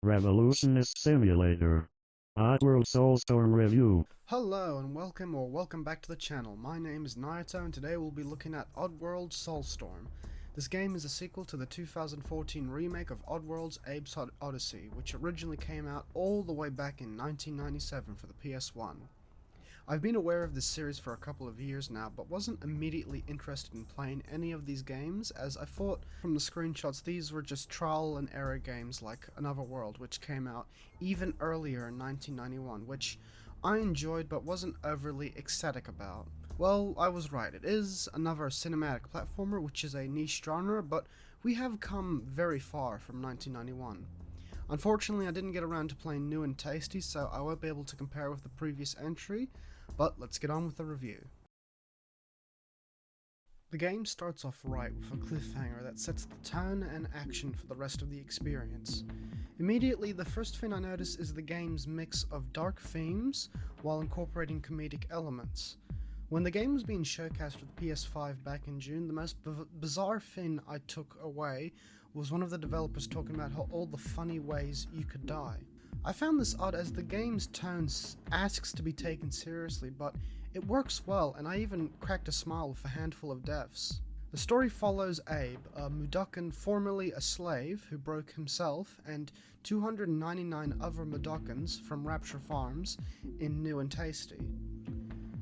Revolutionist Simulator. Oddworld Soulstorm Review. Hello and welcome back to the channel. My name is Naruto and today we'll be looking at Oddworld Soulstorm. This game is a sequel to the 2014 remake of Oddworld's Abe's Odyssey, which originally came out all the way back in 1997 for the PS1. I've been aware of this series for a couple of years now, but wasn't immediately interested in playing any of these games, as I thought from the screenshots these were just trial and error games like Another World, which came out even earlier in 1991, which I enjoyed but wasn't overly ecstatic about. Well, I was right, it is another cinematic platformer, which is a niche genre, but we have come very far from 1991. Unfortunately, I didn't get around to playing New and Tasty, so I won't be able to compare with the previous entry, but let's get on with the review. The game starts off right with a cliffhanger that sets the tone and action for the rest of the experience. Immediately, the first thing I notice is the game's mix of dark themes while incorporating comedic elements. When the game was being showcased with PS5 back in June, the most bizarre thing I took away was one of the developers talking about all the funny ways you could die. I found this odd as the game's tone asks to be taken seriously, but it works well, and I even cracked a smile with a handful of deaths. The story follows Abe, a Mudokon formerly a slave who broke himself and 299 other Mudokons from Rapture Farms in New and Tasty.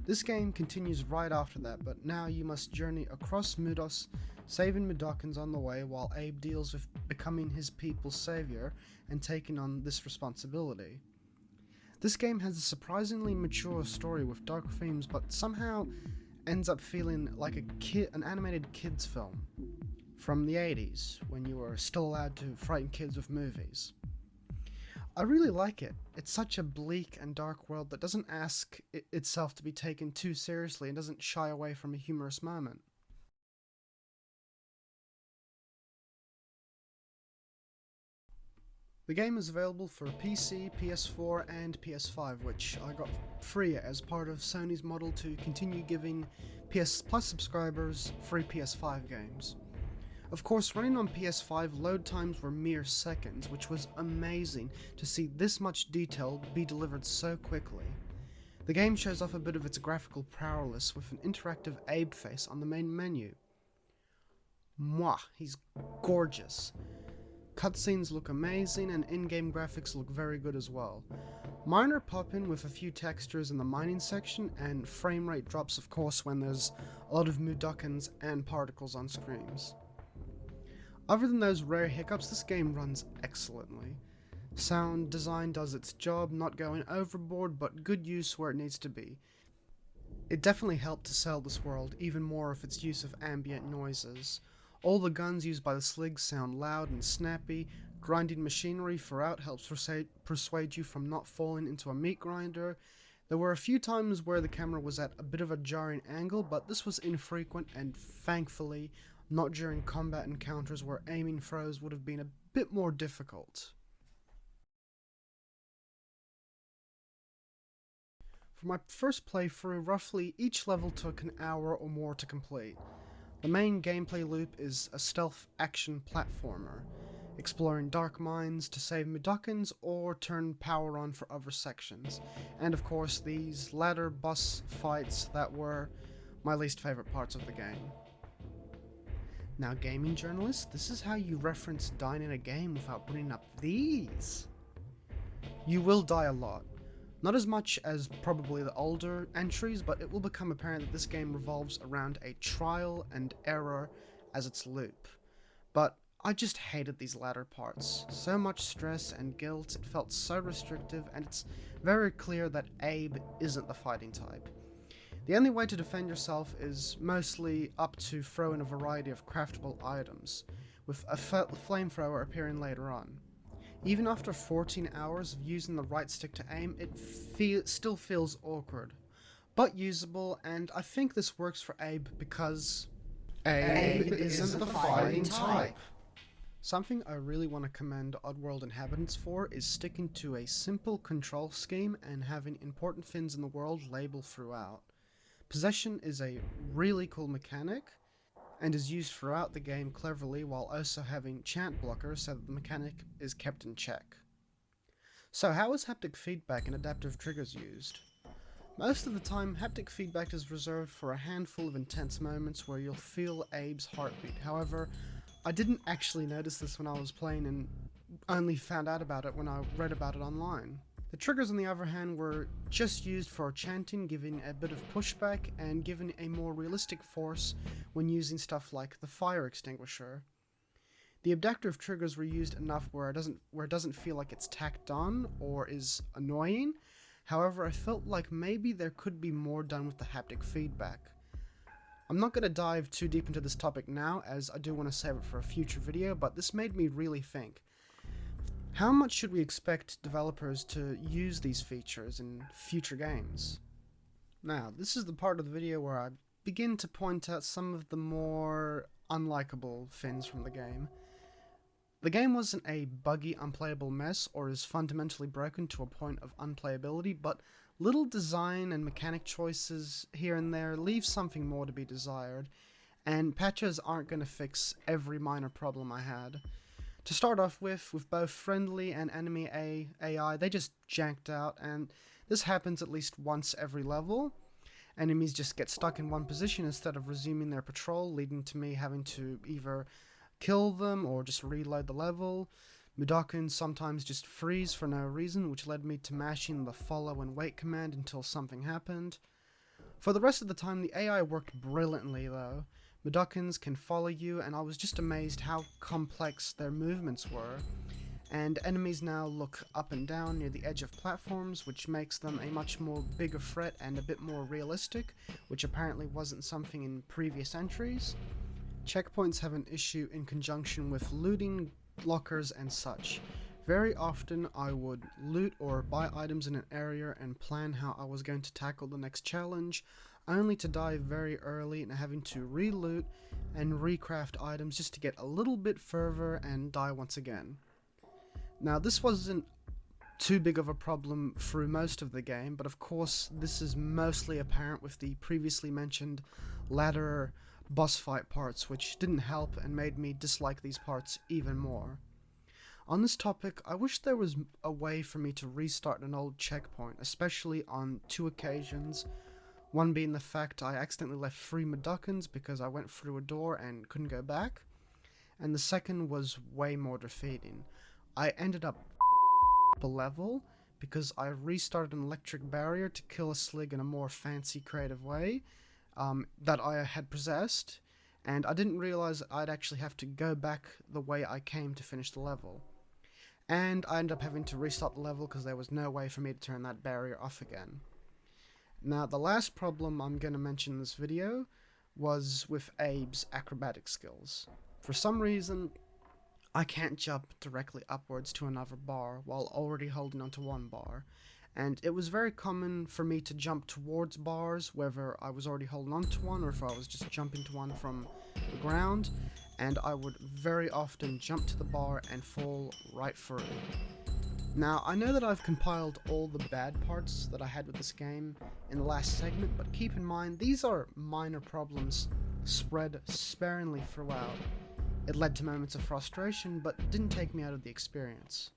This game continues right after that, but now you must journey across Mudos, saving Mudokons on the way while Abe deals with becoming his people's savior and taking on this responsibility. This game has a surprisingly mature story with dark themes, but somehow ends up feeling like an animated kids film from the 80s, when you were still allowed to frighten kids with movies. I really like it. It's such a bleak and dark world that doesn't ask itself to be taken too seriously and doesn't shy away from a humorous moment. The game is available for PC, PS4 and PS5, which I got free as part of Sony's model to continue giving PS Plus subscribers free PS5 games. Of course, running on PS5, load times were mere seconds, which was amazing to see this much detail be delivered so quickly. The game shows off a bit of its graphical prowess with an interactive Abe face on the main menu. Mwah, he's gorgeous. Cutscenes look amazing and in-game graphics look very good as well. Minor pop-in with a few textures in the mining section, and frame rate drops of course when there's a lot of Mudokons and particles on screens. Other than those rare hiccups, this game runs excellently. Sound design does its job, not going overboard, but good use where it needs to be. It definitely helped to sell this world even more with its use of ambient noises. All the guns used by the Sligs sound loud and snappy. Grinding machinery throughout helps persuade you from not falling into a meat grinder. There were a few times where the camera was at a bit of a jarring angle, but this was infrequent and thankfully not during combat encounters where aiming throws would have been a bit more difficult. For my first playthrough, roughly each level took an hour or more to complete. The main gameplay loop is a stealth action platformer, exploring dark mines to save Mudokons or turn power on for other sections, and of course these latter boss fights that were my least favorite parts of the game. Now gaming journalists, this is how you reference dying in a game without bringing up these. You will die a lot. Not as much as probably the older entries, but it will become apparent that this game revolves around a trial and error as its loop. But I just hated these latter parts. So much stress and guilt, it felt so restrictive, and it's very clear that Abe isn't the fighting type. The only way to defend yourself is mostly up to throw in a variety of craftable items, with a flamethrower appearing later on. Even after 14 hours of using the right stick to aim, it still feels awkward, but usable, and I think this works for Abe because Abe isn't the fighting type. Something I really want to commend Oddworld inhabitants for is sticking to a simple control scheme and having important things in the world labeled throughout. Possession is a really cool mechanic, and is used throughout the game cleverly while also having chant blockers so that the mechanic is kept in check. So how is haptic feedback and adaptive triggers used? Most of the time, haptic feedback is reserved for a handful of intense moments where you'll feel Abe's heartbeat. However, I didn't actually notice this when I was playing and only found out about it when I read about it online. The triggers, on the other hand, were just used for chanting, giving a bit of pushback and giving a more realistic force when using stuff like the fire extinguisher. The adaptive triggers were used enough where it doesn't feel like it's tacked on or is annoying. However, I felt like maybe there could be more done with the haptic feedback. I'm not going to dive too deep into this topic now, as I do want to save it for a future video, but this made me really think. How much should we expect developers to use these features in future games? Now, this is the part of the video where I begin to point out some of the more unlikable things from the game. The game wasn't a buggy, unplayable mess or is fundamentally broken to a point of unplayability, but little design and mechanic choices here and there leave something more to be desired, and patches aren't going to fix every minor problem I had. To start off with both friendly and enemy AI, they just janked out, and this happens at least once every level. Enemies just get stuck in one position instead of resuming their patrol, leading to me having to either kill them or just reload the level. Mudokons sometimes just freeze for no reason, which led me to mashing the follow and wait command until something happened. For the rest of the time, the AI worked brilliantly though. Mudokons can follow you, and I was just amazed how complex their movements were. And enemies now look up and down near the edge of platforms, which makes them a much more bigger threat and a bit more realistic, which apparently wasn't something in previous entries. Checkpoints have an issue in conjunction with looting, lockers, and such. Very often I would loot or buy items in an area and plan how I was going to tackle the next challenge, only to die very early and having to re-loot and recraft items just to get a little bit further and die once again. Now, this wasn't too big of a problem through most of the game, but of course this is mostly apparent with the previously mentioned ladder boss fight parts, which didn't help and made me dislike these parts even more. On this topic, I wish there was a way for me to restart an old checkpoint, especially on two occasions. One being the fact I accidentally left 3 Mudokons because I went through a door and couldn't go back, and the second was way more defeating. I ended up a level because I restarted an electric barrier to kill a Slig in a more fancy, creative way that I had possessed, and I didn't realize I'd actually have to go back the way I came to finish the level. And I ended up having to restart the level because there was no way for me to turn that barrier off again. Now, the last problem I'm going to mention in this video was with Abe's acrobatic skills. For some reason, I can't jump directly upwards to another bar while already holding onto one bar, and it was very common for me to jump towards bars, whether I was already holding onto one or if I was just jumping to one from the ground, and I would very often jump to the bar and fall right through. Now, I know that I've compiled all the bad parts that I had with this game in the last segment, but keep in mind, these are minor problems spread sparingly throughout. It led to moments of frustration, but didn't take me out of the experience.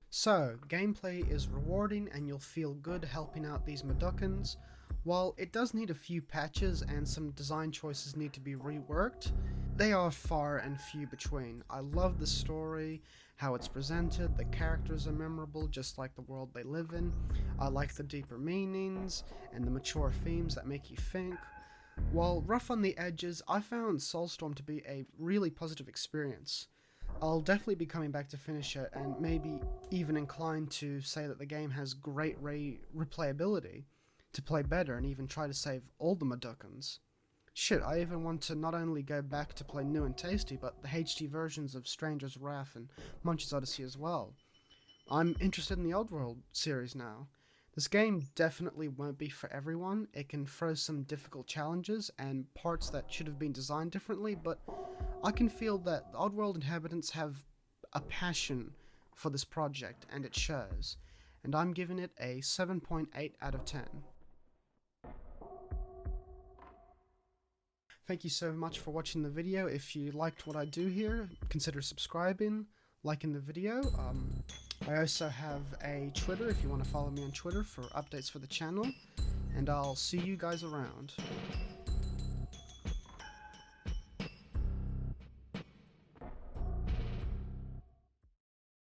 So, gameplay is rewarding and you'll feel good helping out these Mudokons. While it does need a few patches and some design choices need to be reworked, they are far and few between. I love the story, how it's presented, the characters are memorable just like the world they live in. I like the deeper meanings and the mature themes that make you think. While rough on the edges, I found Soulstorm to be a really positive experience. I'll definitely be coming back to finish it, and maybe even inclined to say that the game has great replayability, to play better and even try to save all the Mudokons. Shit, I even want to not only go back to play new and tasty, but the HD versions of Stranger's Wrath and Munch's Odyssey as well. I'm interested in the Oddworld series now. This game definitely won't be for everyone. It can throw some difficult challenges and parts that should have been designed differently, but I can feel that the Oddworld inhabitants have a passion for this project, and it shows. And I'm giving it a 7.8 out of 10. Thank you so much for watching the video. If you liked what I do here, consider subscribing, liking the video. I also have a Twitter if you want to follow me on Twitter for updates for the channel, and I'll see you guys around.